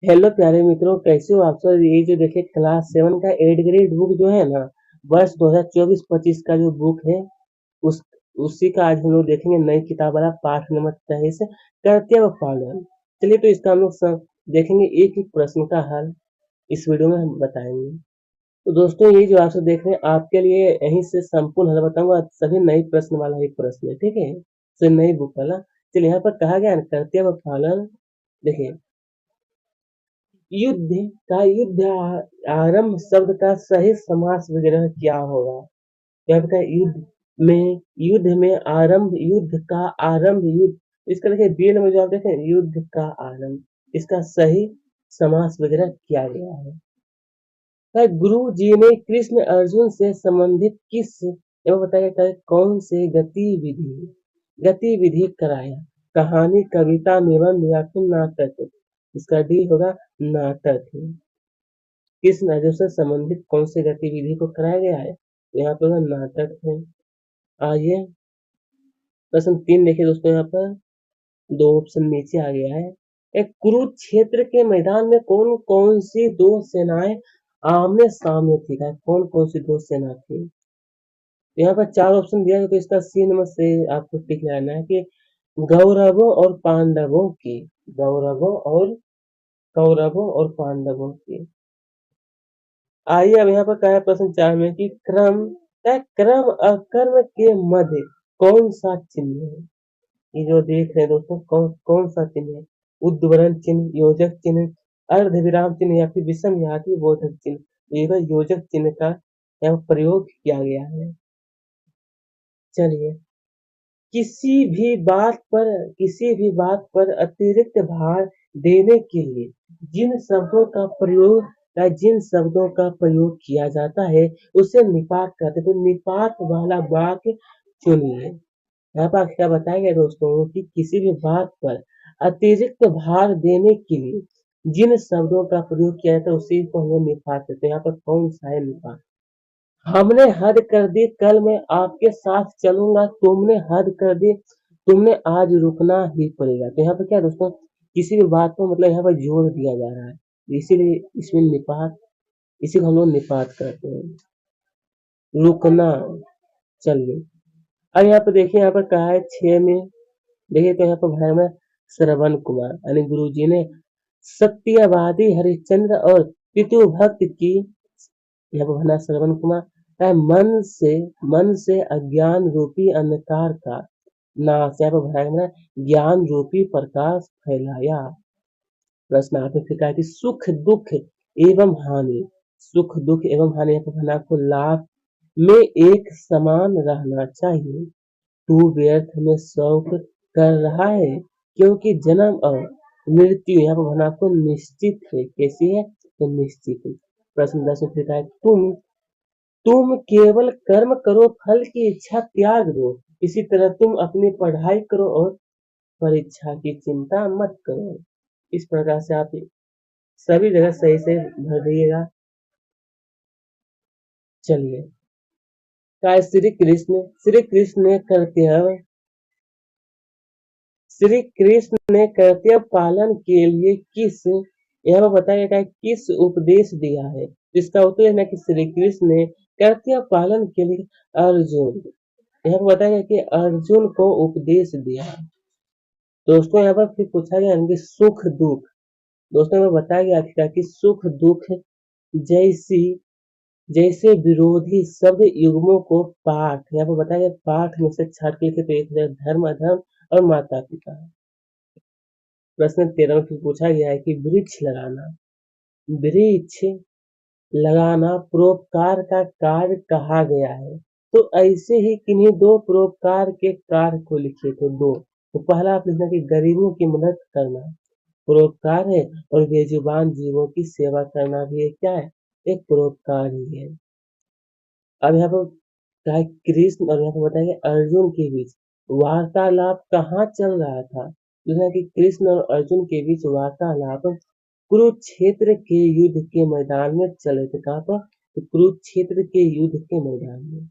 Hello प्यारे मित्रों, कैसे हो आप सब। ये जो देखिए क्लास 7 का 8 ग्रेड बुक जो है ना, वर्ष 2024-25 का जो बुक है, उस उसी का आज हम लोग देखेंगे। नई किताब वाला पाठ नंबर 23, कर्तव्य पालन। चलिए, तो इसका हम लोग सब देखेंगे, एक एक प्रश्न का हल इस वीडियो में हम बताएंगे। तो दोस्तों, ये जो आप सब देख रहे हैं, आपके लिए यहीं से संपूर्ण हल बताऊंगा। सभी नई प्रश्न वाला एक प्रश्न है, ठीक है, तो नई बुक वाला। चलिए, यहाँ पर कहा गया है ना, कर्तव्य पालन। देखिए, युद्ध युद्ध आरंभ शब्द का सही समास वगैरह क्या होगा। क्या पता है, युद्ध में आरंभ, युद्ध का आरंभ, युद्ध। इसका देखिए बी में जो आप देखें, युद्ध का आरंभ, इसका सही समास वगैरह किया गया है। गुरु जी ने कृष्ण अर्जुन से संबंधित किस एवं बताया जाता है कौन से गतिविधि कराया। कहानी, कविता, निबंध या फिर नाटक। इसका डी होगा नाटक है। किस नजर से संबंधित कौन सी गतिविधि को कराया गया है, तो यहाँ पर नाटक है। आइए प्रश्न 3 देखिए दोस्तों, यहाँ पर दो ऑप्शन नीचे आ गया है। एक, कुरुक्षेत्र के मैदान में कौन कौन सी दो सेनाएं आमने सामने थी। कौन कौन सी दो सेना थी। तो यहाँ पर 4 ऑप्शन दिया है, तो इसका सी नंबर से आपको टिक लगाना है कि गौरवों और पांडवों की। गौरवों और कौरवों और पांडवों की। आइए अब यहाँ पर क्या है प्रश्न 4 में कि क्रम अकर्म के मध्य कौन सा चिन्ह है। ये जो देख रहे हैं दोस्तों, कौन कौन सा चिन्ह है। उद्धरण चिन्ह, योजक चिन्ह, अर्ध विराम चिन्ह या फिर विषम घाती बोधक चिन्ह। ये योजक चिन्ह का यहाँ प्रयोग किया गया है। चलिए, किसी भी बात पर अतिरिक्त भार देने के लिए जिन शब्दों का प्रयोग किया जाता है उसे निपात कहते हैं। तो निपात वाला वाक्य चुनिए। यहाँ पर क्या बताया गया दोस्तों कि किसी भी बात पर अतिरिक्त भार देने के लिए जिन शब्दों का प्रयोग किया जाता है उसी को हम लोग निपात कहते हैं। यहाँ पर कौन सा है निपात। हमने हद कर दी, कल मैं आपके साथ चलूंगा। तुमने हद कर दी, तुमने आज रुकना ही पड़ेगा। तो यहाँ पर क्या दोस्तों, किसी भी बात को मतलब यहाँ पर जोर दिया जा रहा है, इसीलिए इसमें निपात, इसी को हम लोग निपात करते हैं, रुकना। चलिए, अब यहाँ पर देखिए, यहाँ पर कहा है 6 में। देखिए, तो यहाँ पर भरा में श्रवण कुमार यानी गुरु जी ने सत्यवादी हरिश्चंद्र और पितृभक्त की। यहाँ पर भरा श्रवण कुमार है, मन से अज्ञान रूपी अंधकार का नाश। यहाँ पर भरा ज्ञान रूपी प्रकाश फैलाया। प्रश्न आपने फिर कहा कि सुख दुख एवं हानि यहाँ पर भरा को लाभ में एक समान रहना चाहिए। तू व्यर्थ में शौक कर रहा है क्योंकि जन्म और मृत्यु यहाँ पर भना को निश्चित है। कैसी है, तो निश्चित है। प्रश्न 10 में फिर है, तुम केवल कर्म करो, फल की इच्छा त्याग दो। इसी तरह तुम अपनी पढ़ाई करो और परीक्षा की चिंता मत करो। इस प्रकार से आप सभी जगह सही से भर दिएगा। चलिए, क्या श्री कृष्ण ने कर्तव्य पालन के लिए यहाँ पर बताया गया है किस उपदेश दिया है। इसका उत्तर है कि श्री कृष्ण ने कर्तव्य पालन के लिए अर्जुन, यहाँ पर बताया गया कि अर्जुन को उपदेश दिया। दोस्तों, यहाँ पर फिर पूछा गया कि सुख दुख। दोस्तों, यहाँ बताया गया कि सुख दुख जैसी जैसे विरोधी शब्द युग्मों को पाठ, यहाँ पर बताया गया पाठ में से छाट के लिखे। तो एक है धर्म अधर्म और माता पिता। प्रश्न 13 में फिर पूछा गया है कि वृक्ष लगाना परोपकार का कार्य कहा गया है। तो ऐसे ही किन्हीं दो परोपकार के कार्य को लिखिए। तो दो, तो पहला आप लिखना कि गरीबों की मदद करना परोपकार है, और बेजुबान जीवों की सेवा करना भी एक क्या है, एक परोपकार ही है। अब यहाँ पर क्या है, कृष्ण और यहाँ पर बताएंगे अर्जुन के बीच वार्तालाप कहाँ चल रहा था। दूसरा कि कृष्ण और अर्जुन के बीच वार्तालाप कुरुक्षेत्र के युद्ध के मैदान में चल रहे थे। कहाँ पर, तो कुरुक्षेत्र के युद्ध के मैदान में।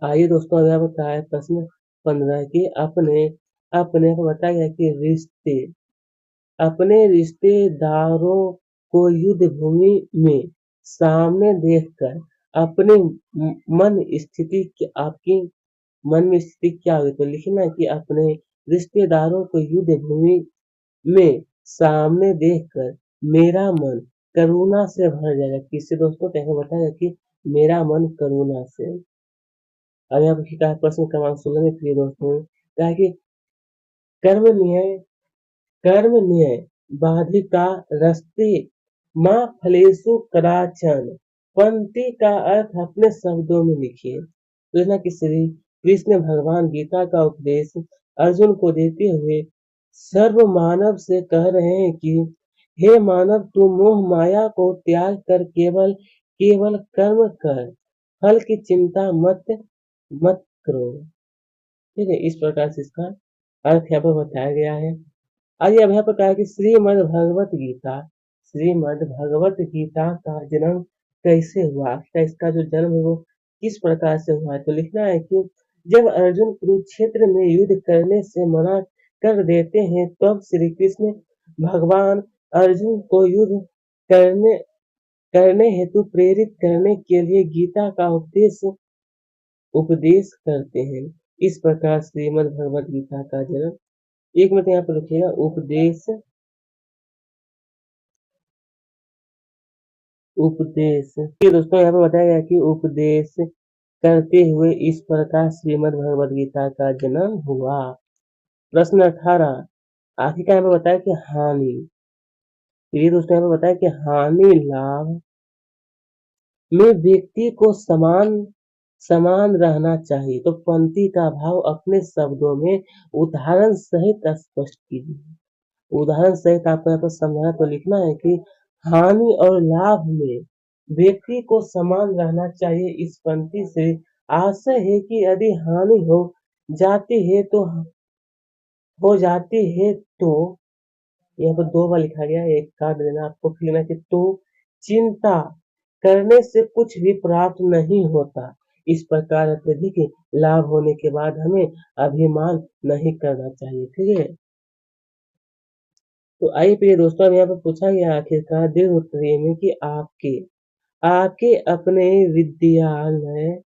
आइए दोस्तों, अब यहाँ पर क्या है प्रश्न 15 की अपने अपने को बताया गया कि रिश्ते अपने रिश्तेदारों को युद्ध भूमि में सामने देखकर अपने मन स्थिति आपकी मन में स्थिति क्या हुई, तो लिखना है कि अपने रिश्तेदारों को युद्ध भूमि में सामने देखकर मेरा मन करुणा से भर जाएगा। किससे दोस्तों, कैसे बताएगा कि मेरा मन करुणा से। अब यहाँ पर कहा प्रश्न क्रमांक 16 में प्रिय दोस्तों, कहा कि कर्म न्याय कर्म न्याय बाधिका रस्ते माँ फलेषु कदाचन। पंक्ति का अर्थ अपने शब्दों में लिखिए। तो कि श्री कृष्ण भगवान गीता का उपदेश अर्जुन को देते हुए सर्व मानव से कह रहे हैं कि हे मानव, तू मोह माया को त्याग कर केवल केवल कर्म कर, फल की चिंता मत मत करो। ठीक है, इस प्रकार से इसका अर्थ यहाँ पर बताया गया है। आइए अब यहाँ पर कहा कि श्रीमद् भगवत गीता का जन्म कैसे हुआ, क्या इसका जो जन्म है वो किस प्रकार से हुआ है, तो लिखना है कि जब अर्जुन कुरुक्षेत्र में युद्ध करने से मना कर देते हैं तब श्री कृष्ण भगवान अर्जुन को युद्ध करने करने हेतु प्रेरित करने के लिए गीता का उपदेश करते हैं। इस प्रकार श्रीमद् भगवत गीता का जन्म, एक मिनट यहाँ पर रुकिएगा, उपदेश ये दोस्तों यहाँ पर बताया गया कि उपदेश करते हुए इस प्रकार श्रीमद् भगवत गीता का जन्म हुआ। प्रश्न 18, आखिर का यहाँ पर बताया कि हानि, ये दोस्तों यहाँ पर बताया कि हानि लाभ में व्यक्ति को समान समान रहना चाहिए। तो पंक्ति का भाव अपने शब्दों में उदाहरण सहित स्पष्ट कीजिए। उदाहरण सहित आपको यहाँ पर समझाना, तो लिखना है कि हानि और लाभ में व्यक्ति को समान रहना चाहिए। इस पंक्ति से आशय है कि यदि हानि जाती है तो हो जाती है तो यहाँ पर 2 बार लिखा गया है, एक काट देना आपको, फिर लेना कि तो चिंता करने से कुछ भी प्राप्त नहीं होता। इस प्रकार अत्यधिक लाभ होने के बाद हमें अभिमान नहीं करना चाहिए। ठीक है, तो आइए प्रिय दोस्तों, अब यहाँ पर पूछा गया आखिरकार दीर्घ उत्तरीय में कि आपके आपके अपने विद्यालय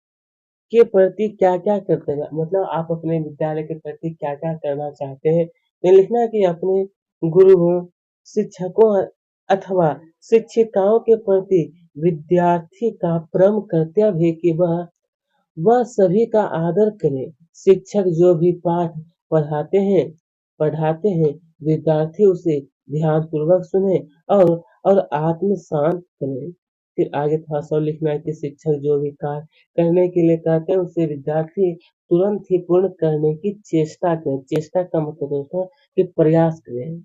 के प्रति क्या क्या करते हैं, मतलब आप अपने विद्यालय के प्रति क्या क्या करना चाहते हैं। तो लिखना है कि अपने गुरुओं, शिक्षकों अथवा शिक्षिकाओं के प्रति विद्यार्थी का परम कर्तव्य है कि वह सभी का आदर करे। शिक्षक जो भी पाठ पढ़ाते हैं विद्यार्थी उसे ध्यानपूर्वक सुने और आत्मसात करें। फिर आगे थोड़ा सा लिखना है कि शिक्षक जो भी कार्य करने के लिए कहते हैं उसे विद्यार्थी तुरंत ही पूर्ण करने की चेष्टा करें। चेष्टा का मतलब दोस्तों कि प्रयास करें।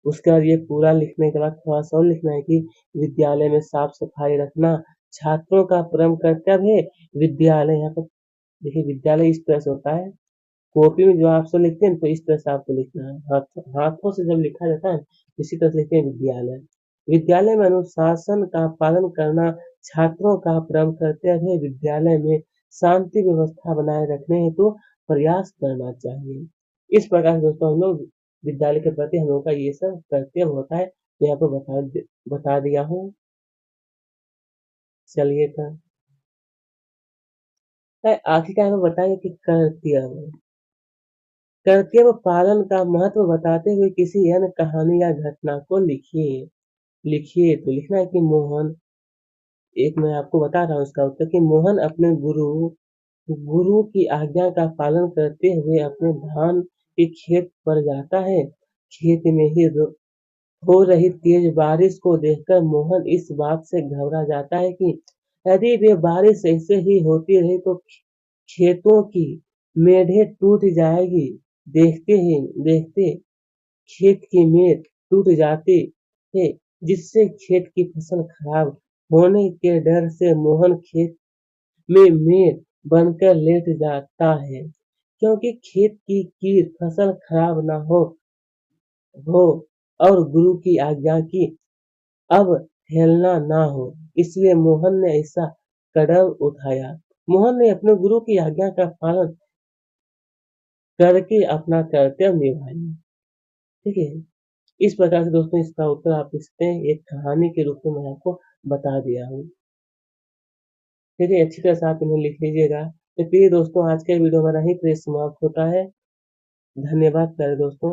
उसके बाद ये पूरा लिखने के बाद थोड़ा सा और लिखना है कि विद्यालय में साफ सफाई रखना छात्रों का परम कर्तव्य है। विद्यालय, यहाँ पर देखिए विद्यालय इस तरह से होता है, कॉपी में जो आप सब लिखते हैं तो इस तरह से आपको लिखना है, हाथों से जब लिखा जाता है इसी तरह से लिखते हैं विद्यालय। विद्यालय में अनुशासन का पालन करना छात्रों का परम कर्तव्य है। विद्यालय में शांति व्यवस्था बनाए रखने हेतु प्रयास करना चाहिए। इस प्रकार से दोस्तों हम लोग विद्यालय के प्रति हम लोग का ये सब कर्तव्य होता है, तो यहाँ पर बता दिया हूँ। चलिए आखिरकार में बताएंगे कि कर्तव्य पालन का महत्व बताते हुए किसी अन्य कहानी या घटना को लिखिए। तो लिखना है कि मोहन, एक मैं आपको बता रहा हूँ इसका उत्तर, कि मोहन अपने गुरु की आज्ञा का पालन करते हुए अपने धान के खेत पर जाता है। खेत में ही हो रही तेज बारिश को देखकर मोहन इस बात से घबरा जाता है कि यदि वे बारिश ऐसे ही होती रही तो खेतों की मेढ़े टूट जाएगी। देखते ही देखते खेत की मेढ़ टूट जाती है, जिससे खेत की फसल खराब होने के डर से मोहन खेत में मेढ़ बनकर लेट जाता है, क्योंकि खेत की कीड़ फसल खराब न हो और गुरु की आज्ञा की अवहेलना न हो, इसलिए मोहन ने ऐसा कदम उठाया। मोहन ने अपने गुरु की आज्ञा का पालन करके अपना कर्तव्य निभाया। ठीक है, इस प्रकार से दोस्तों इसका उत्तर आप लिख सकते हैं, एक कहानी के रूप में मैं आपको बता दिया हूँ। ठीक है, अच्छी तरह से आप इन्हें लिख लीजिएगा। तो प्रिय दोस्तों आज का वीडियो हमारा यहीं पे समाप्त होता है। धन्यवाद प्यारे दोस्तों।